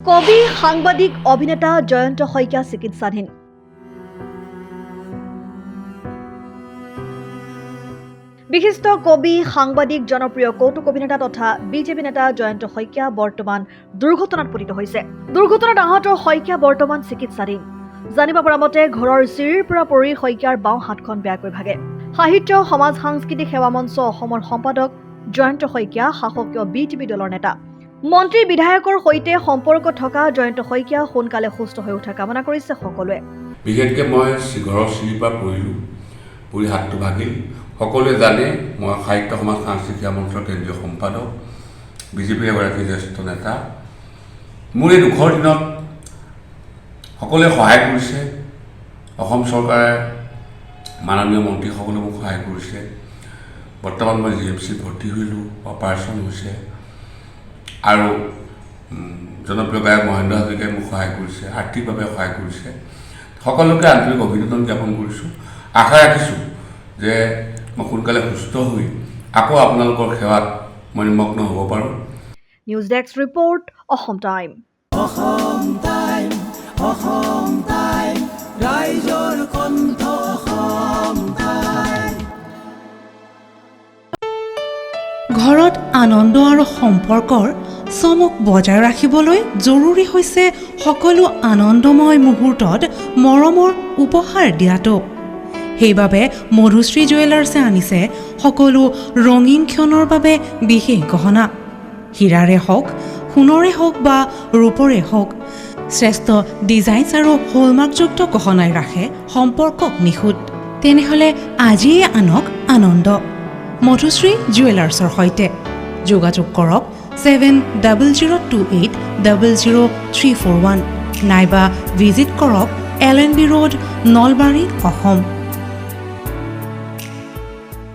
কবি, সাংবাদিক, অভিনেতা জয়ন্ত শইকীয়া চিকিৎসাধীন। বিশিষ্ট কবি, সাংবাদিক, জনপ্ৰিয় কৌতুক অভিনেতা তথা বিজেপি নেতা জয়ন্ত শইকীয়া বৰ্তমান দুৰ্ঘটনাত পতিত হৈছে। দুৰ্ঘটনাত আহত শইকীয়া বৰ্তমান চিকিৎসাধীন। জানিব পৰা মতে ঘৰৰ চিৰিৰ পৰা পৰি শইকীয়াৰ বাওঁ হাতখন বেয়াকৈ ভাগে। সাহিত্য সমাজ সাংস্কৃতিক সেৱা মঞ্চ অসমৰ সম্পাদক জয়ন্ত শইকীয়া শাসকীয় বিটিপি দলৰ নেতা। মন্ত্ৰী বিধায়কৰ সৈতে সম্পৰ্ক থকা জয়ন্ত শইকীয়া সোনকালে সুস্থ হৈ উঠা কামনা কৰিছে সকলোৱে। বিশেষকৈ মই ঘৰৰ চিৰিৰ পৰা পৰিলোঁ, পৰি হাতটো ভাগিল। সকলোৱে জানে মই সাহিত্য সমাজ সাংস্কৃতিক সেৱা মঞ্চৰ কেন্দ্ৰীয় সম্পাদক, বিজেপিৰ এগৰাকী জ্যেষ্ঠ নেতা। মোৰ এই দুখৰ দিনত সকলোৱে সহায় কৰিছে। অসম চৰকাৰে মাননীয় মন্ত্ৰীসকলে মোক সহায় কৰিছে। বৰ্তমান মই GMC ভৰ্তি হৈলোঁ, অপাৰেশ্যন হৈছে। আৰু জনপ্ৰিয় গায়ক মহেন্দ্ৰ হাজৰিকাই মোক সহায় কৰিছে, আৰ্থিকভাৱে সহায় কৰিছে। সকলোকে আন্তৰিক অভিনন্দন জ্ঞাপন কৰিছোঁ। আশা ৰাখিছোঁ যে মই সোনকালে সুস্থ হৈ আকৌ আপোনালোকৰ সেৱাত মই নিমগ্ন হ'ব পাৰোঁ। News desk report, Assam time. ৰাইজৰ কণ্ঠ ঘৰত আনন্দ আৰু সম্পৰ্কৰ চমক বজাই ৰাখিবলৈ জৰুৰী হৈছে সকলো আনন্দময় মুহূৰ্তত মৰমৰ উপহাৰ দিয়াটো। সেইবাবে মধুশ্ৰী জুৱেলাৰ্ছে আনিছে সকলো ৰঙীন ক্ষণৰ বাবে বিশেষ গহনা। হীৰাৰে হওক, সোণৰে হওক বা ৰূপৰে হওক, শ্ৰেষ্ঠ ডিজাইনছ আৰু হলমাৰ্কযুক্ত গহনাই ৰাখে সম্পৰ্কক নিখুঁত। তেনেহ'লে আজিয়ে আনক আনন্দ মধুশ্ৰী জুৱেলাৰ্ছৰ সৈতে। যোগাযোগ কৰক 7002800341 নাইবা ভিজিট কৰক LNB ৰোড, নলবাৰী, অসম।